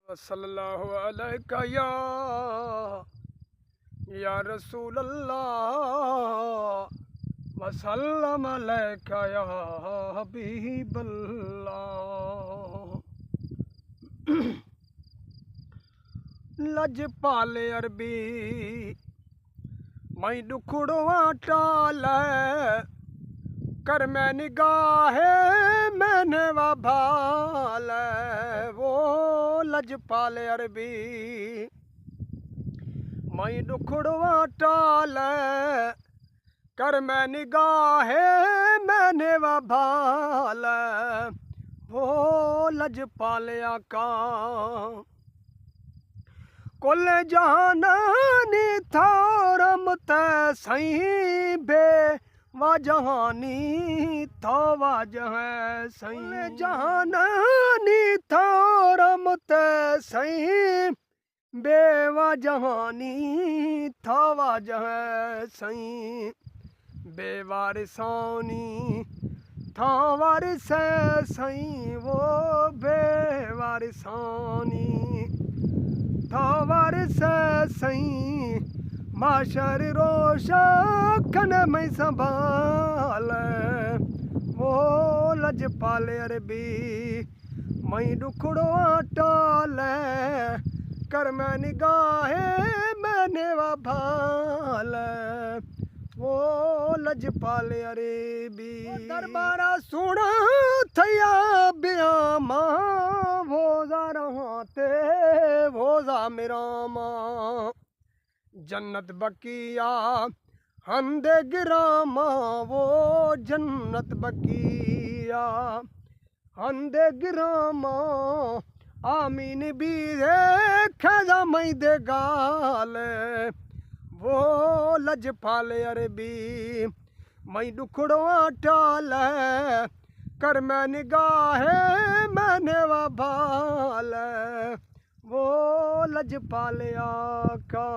सल्लल्लाहु अलैका या रसूल अल्लाह वसल्लम अलैका या हबीब अल्लाह। लज पाले अरबी मई दुखड़वा टाल कर मैं निगाहे मैंने वा भाल वो लज पाले अरबी मई दुखड़वा टाल कर मैं निगाहे मैंने वा भाल वो लज पाले आका कुल जहानी था रमत सही बे वा जहानी था वाजह सही जहानी था रमत सही बेवा जहानी था वाजह सही बेवारिसानी था वारिस सही वो बेवारिसानी था वारिस सही माशर रोशा खन में संभाल वो लज पाले अरबी मई दुखड़ो टाल कर मैं निगाहे मैंने वा भाल वो लज पाले अरबी दरबारा सुना थया बिया मां भोजा रहते भोजा मेरा मां जन्नत बकिया हंदे गिरामा वो जन्नत बकिया हंदे गिरामा आमीन भी खजा मई दे गाल वो लज पाले अरबी मई दुखड़ो टाल कर मैं निगाहे मैंने वा भाल वो लज पाले आका।